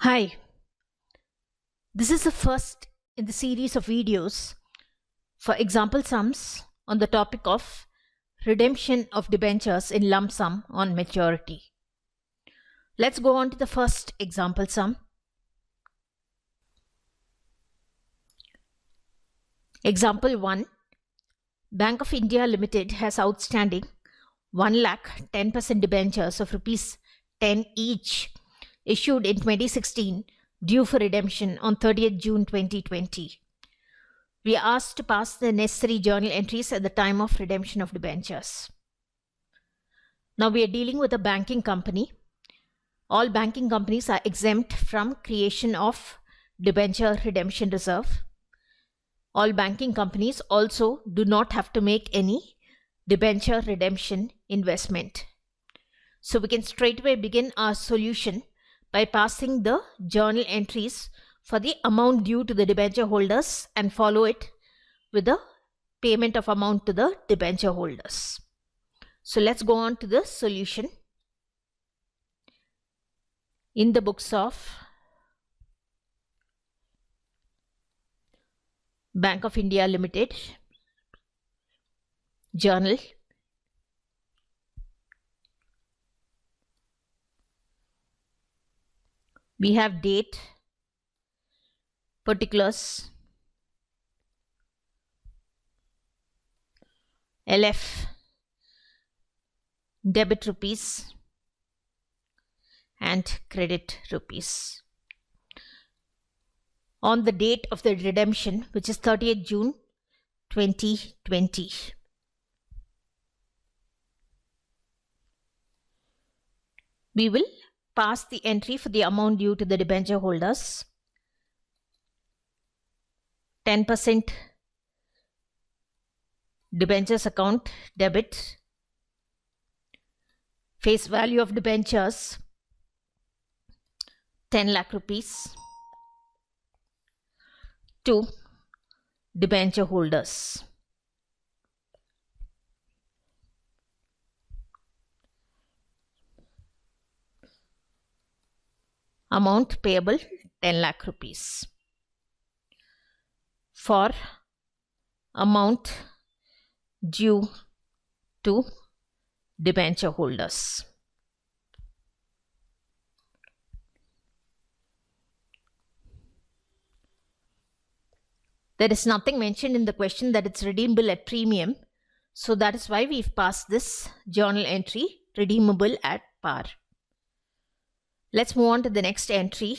Hi, this is the first in the series of videos for example sums on the topic of redemption of debentures in lump sum on maturity. Let's go on to the first example sum. Example 1. Bank of India Limited has outstanding 1 lakh 10% debentures of rupees 10 each issued in 2016 due for redemption on 30th June 2020. We are asked to pass the necessary journal entries at the time of redemption of debentures. Now we are dealing with a banking company. All banking companies are exempt from creation of debenture redemption reserve. All banking companies also do not have to make any debenture redemption investment. So we can straightaway begin our solution by passing the journal entries for the amount due to the debenture holders and follow it with the payment of amount to the debenture holders. So let's go on to the solution. In the books of Bank of India Limited, journal, we have date, particulars, LF, debit rupees and credit rupees. On the date of the redemption, which is 30th June 2020. We will pass the entry for the amount due to the debenture holders. 10% debentures account debit. Face value of debentures 10 lakh rupees to debenture holders. Amount payable 10 lakh rupees. For amount due to debenture holders. There is nothing mentioned in the question that it's redeemable at premium. So that is why we've passed this journal entry, redeemable at par. Let's move on to the next entry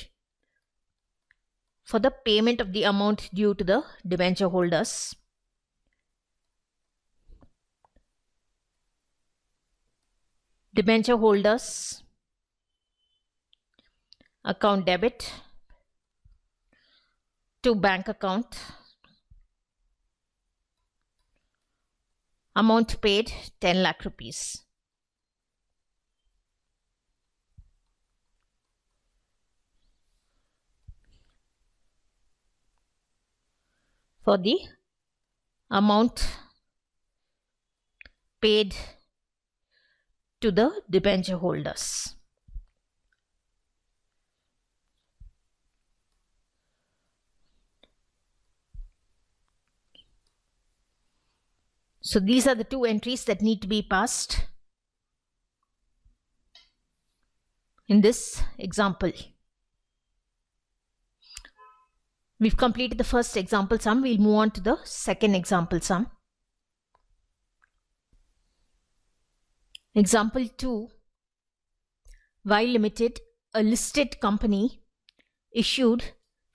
for the payment of the amount due to the debenture holders. Debenture holders account debit to bank account. Amount paid 10 lakh rupees. For the amount paid to the debenture holders. So these are the two entries that need to be passed in this example. We've completed the first example sum. We'll move on to the second example sum. Example 2. Y Limited, a listed company, issued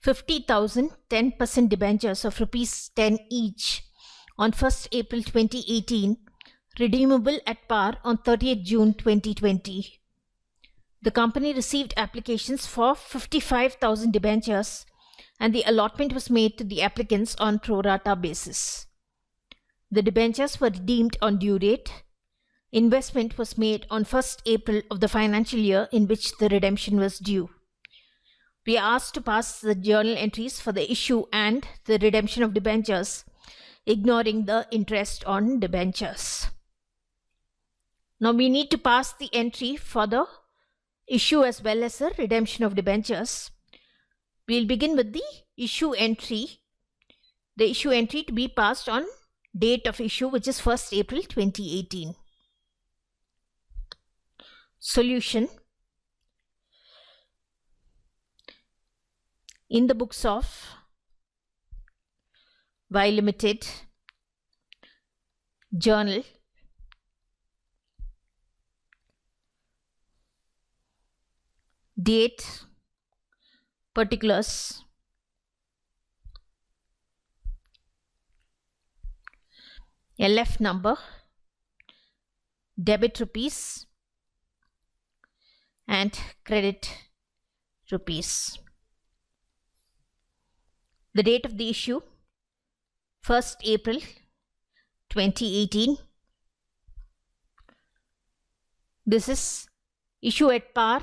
50,000 10% debentures of rupees 10 each on 1st April 2018, redeemable at par on 30th June 2020. The company received applications for 55,000 debentures and the allotment was made to the applicants on pro rata basis. The debentures were redeemed on due date. Investment was made on 1st April of the financial year in which the redemption was due. We are asked to pass the journal entries for the issue and the redemption of debentures, ignoring the interest on debentures. Now we need to pass the entry for the issue as well as the redemption of debentures. We'll begin with the issue entry. The issue entry to be passed on date of issue, which is 1st April 2018. Solution. In the books of Y Limited, journal, date, particulars, LF number, debit rupees and credit rupees. The date of the issue, 1st April 2018. This is issue at par.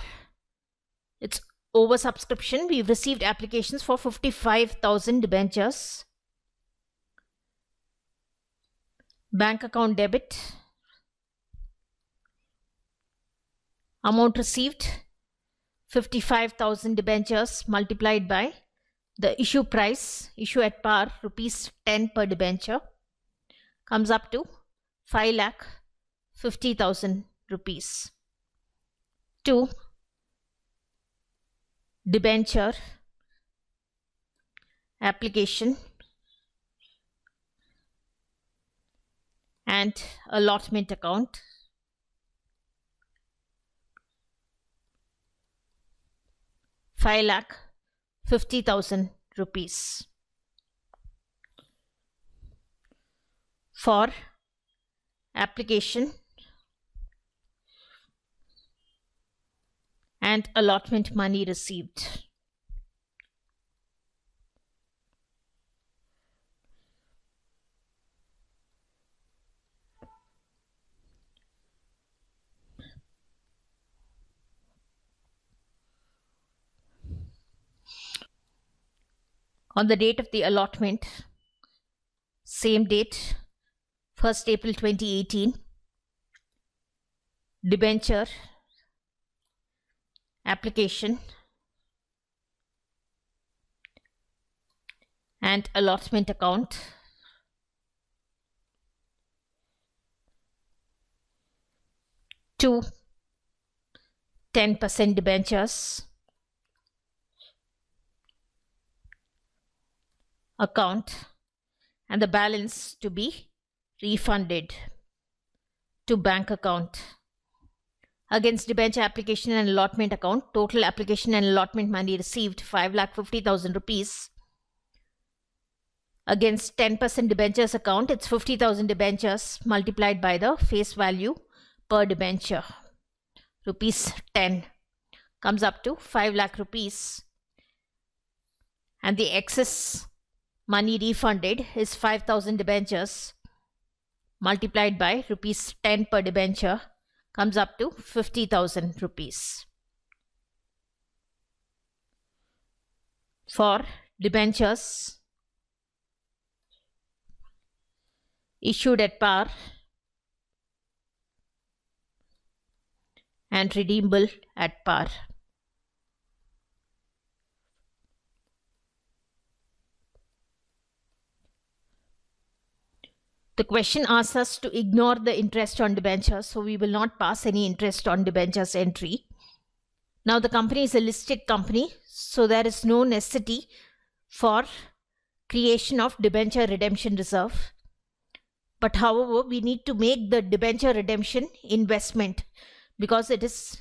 It's oversubscription. We've received applications for 55,000 debentures. Bank account debit. Amount received 55,000 debentures multiplied by the issue price, issue at par, rupees 10 per debenture, comes up to 5,50,000 rupees. 2. Debenture application and allotment account. ₹5,50,000 for application and allotment money received. On the date of the allotment, same date, 1st April 2018, debenture application and allotment account. Two 10% debentures account and the balance to be refunded to bank account. Against debenture application and allotment account, total application and allotment money received 5,50,000 rupees. Against 10% debentures account, it's 50,000 debentures multiplied by the face value per debenture, rupees 10, comes up to 5 lakh rupees. And the excess money refunded is 5,000 debentures multiplied by rupees 10 per debenture, comes up to 50,000 rupees. For debentures issued at par and redeemable at par. The question asks us to ignore the interest on debentures, so we will not pass any interest on debentures entry. Now the company is a listed company, so there is no necessity for creation of debenture redemption reserve. But however, we need to make the debenture redemption investment because it is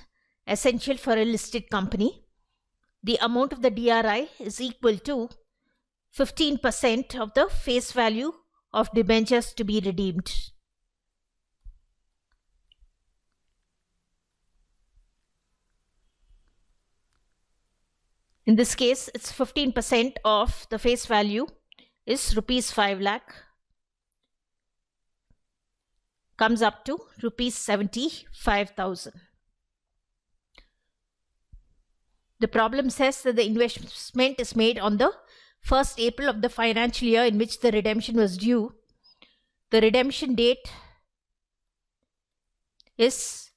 essential for a listed company. The amount of the DRI is equal to 15% of the face value of debentures to be redeemed. In this case, it's 15% of the face value is rupees 5 lakh, comes up to rupees 75,000. The problem says that the investment is made on the 1st April of the financial year in which the redemption was due. The redemption date is,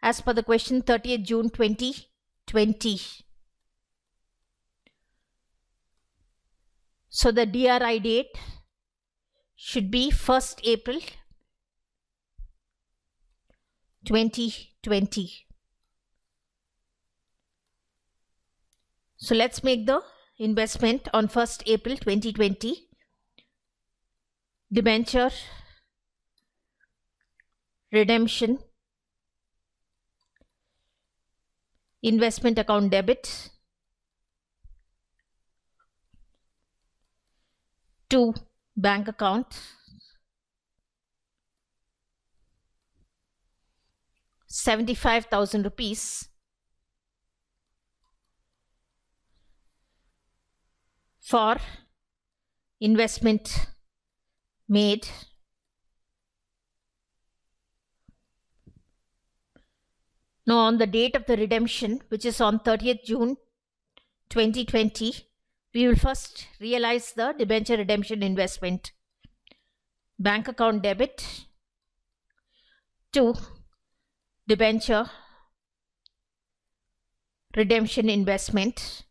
as per the question, 30th June 2020. So the DRI date should be 1st April 2020. So let's make the investment on 1st April 2020. Debenture redemption, investment account debit to bank account, ₹75,000 for investment made. Now on the date of the redemption, which is on 30th June 2020, we will first realize the debenture redemption investment. Bank account debit to debenture redemption investment,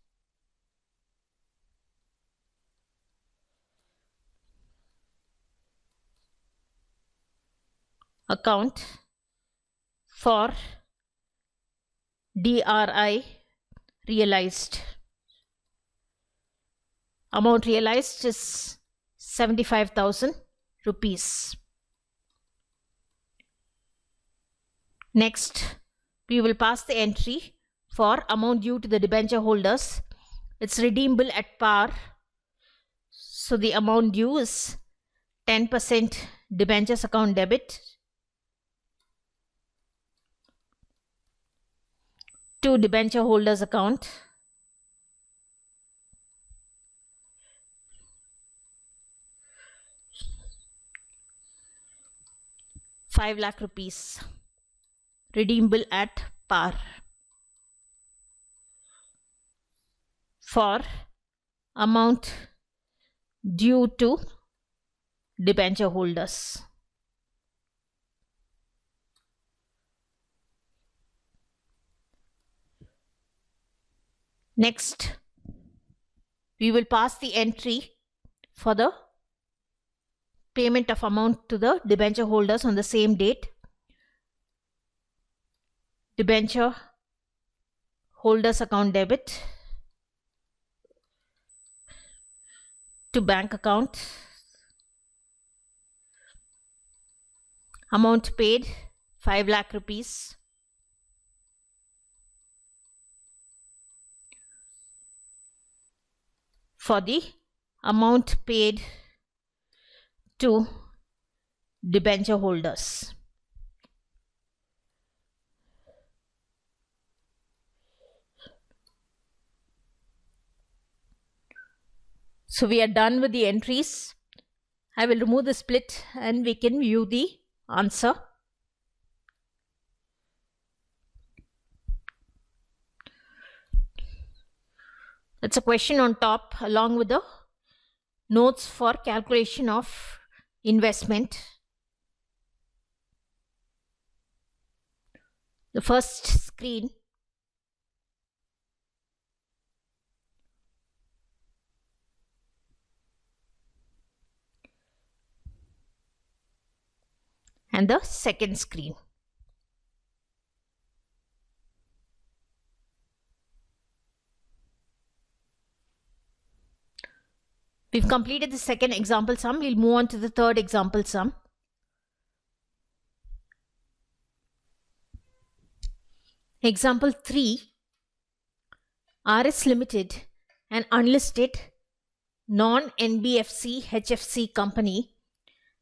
account for DRI realized. Amount realized is ₹75,000. Next, we will pass the entry for amount due to the debenture holders. It's redeemable at par. So the amount due is 10% debentures account debit to debenture holders account, ₹5 lakh, redeemable at par for amount due to debenture holders. Next, we will pass the entry for the payment of amount to the debenture holders on the same date. Debenture holders account debit to bank account, amount paid ₹5 lakh, for the amount paid to debenture holders. So we are done with the entries. I will remove the split and we can view the answer. That's a question on top along with the notes for calculation of investment. The first screen and the second screen. We've completed the second example sum. We'll move on to the third example sum. Example 3. RS Limited, an unlisted non-NBFC HFC company,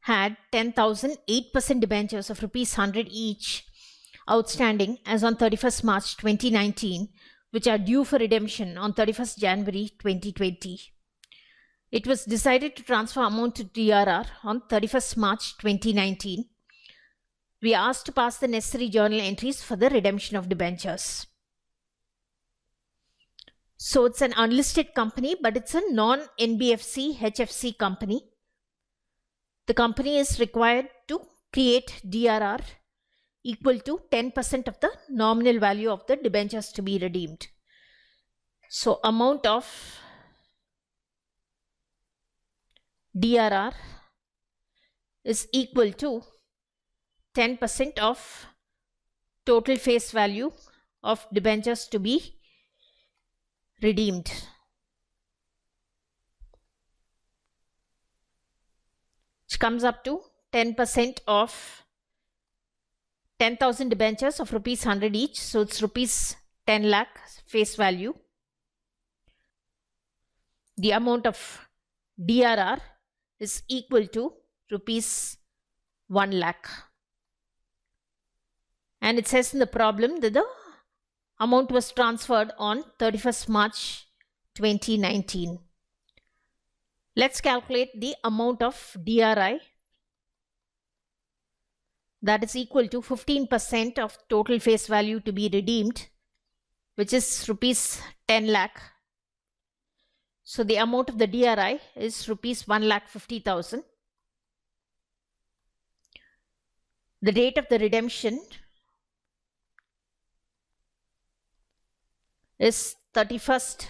had 10,008% debentures of ₹100 each outstanding as on 31st March 2019, which are due for redemption on 31st January 2020. It was decided to transfer amount to DRR on 31st March 2019. We are asked to pass the necessary journal entries for the redemption of debentures. So it's an unlisted company, but it's a non-NBFC HFC company. The company is required to create DRR equal to 10% of the nominal value of the debentures to be redeemed. So amount of DRR is equal to 10% of total face value of debentures to be redeemed. Which comes up to 10% of 10,000 debentures of rupees 100 each. So it's rupees 10 lakh face value. The amount of DRR is equal to rupees 1 lakh. And it says in the problem that the amount was transferred on 31st March 2019. Let's calculate the amount of DRI. That is equal to 15% of total face value to be redeemed, which is rupees 10 lakh. So the amount of the DRI is rupees 1,50,000. The date of the redemption is 31st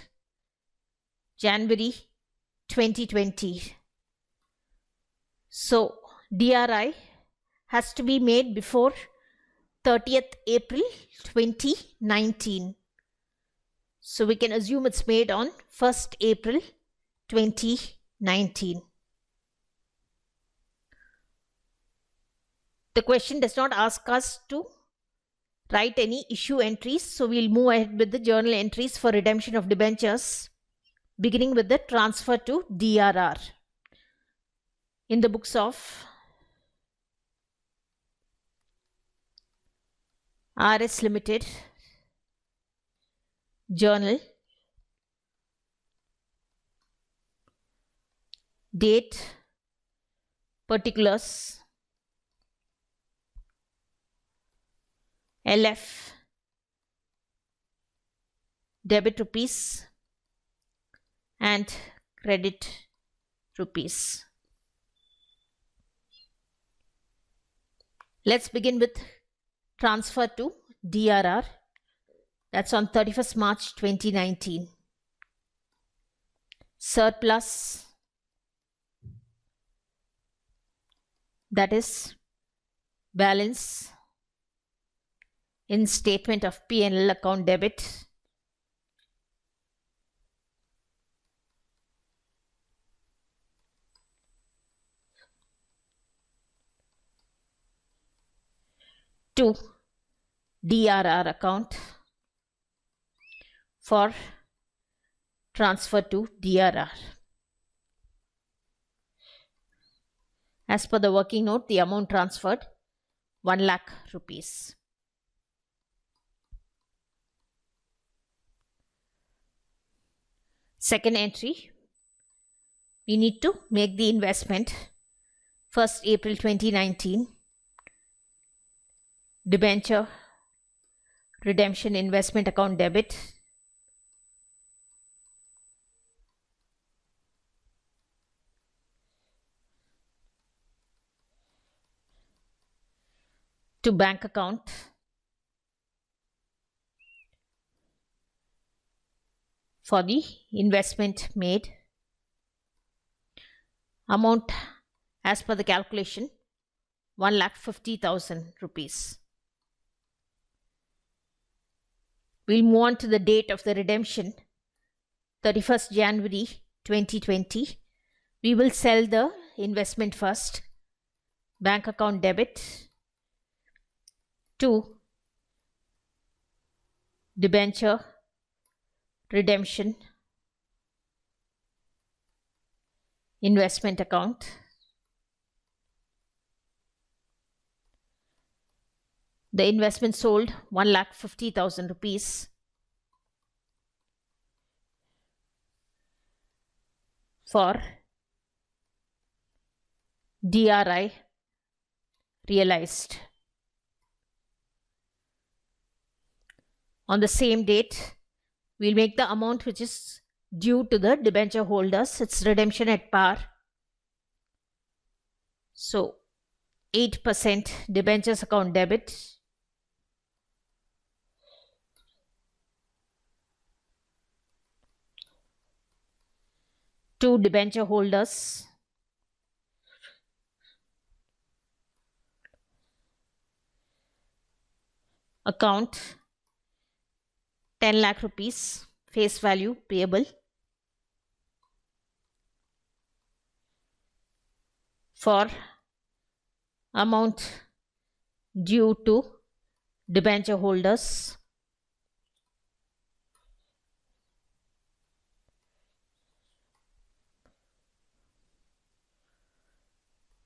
January 2020. So DRI has to be made before 30th April 2019. So we can assume it's made on 1st April 2019. The question does not ask us to write any issue entries, so we'll move ahead with the journal entries for redemption of debentures, beginning with the transfer to DRR. In the books of RS Limited, journal, date, particulars, LF, debit rupees and credit rupees. Let's begin with transfer to DRR. That's on 31st March 2019. Surplus, that is balance in statement of P&L account debit, to DRR account for transfer to DRR. As per the working note, the amount transferred 1 lakh rupees. Second entry, we need to make the investment 1st April 2019, debenture redemption investment account debit, to bank account for the investment made. Amount as per the calculation 1,50,000 rupees. We'll move on to the date of the redemption, 31st January 2020. We will sell the investment first. Bank account debit to debenture redemption investment account. The investment sold 1,50,000 rupees for DRI realized. On the same date, we'll make the amount which is due to the debenture holders. It's redemption at par. So 8% debentures account debit to debenture holders account 10 lakh rupees face value payable for amount due to debenture holders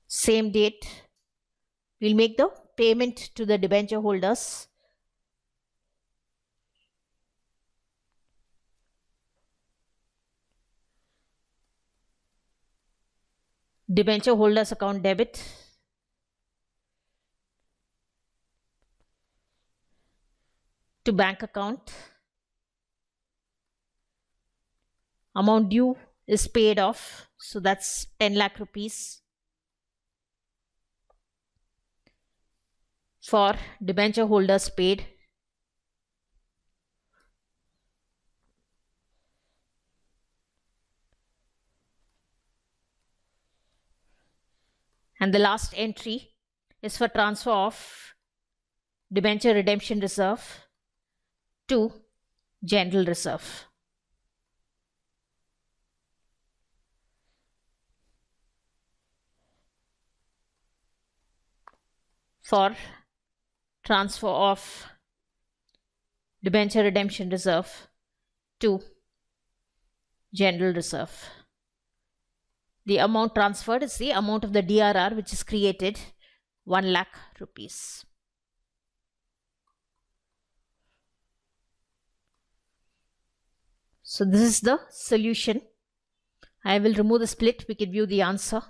same date. We'll make the payment to the debenture holders. Debenture holders account debit. To bank account. Amount due is paid off. So that's 10 lakh rupees. For debenture holders paid. And the last entry is for transfer of debenture redemption reserve to general reserve. For transfer of debenture redemption reserve to general reserve. The amount transferred is the amount of the DRR which is created, 1 lakh rupees. So this is the solution. I will remove the split. We can view the answer.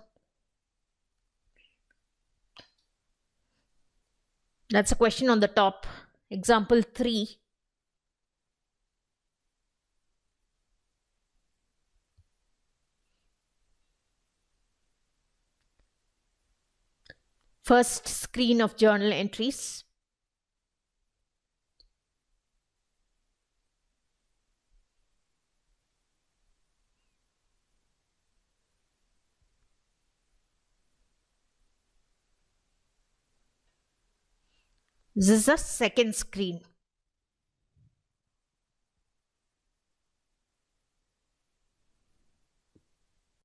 That's a question on the top. Example 3. First screen of journal entries. This is the second screen.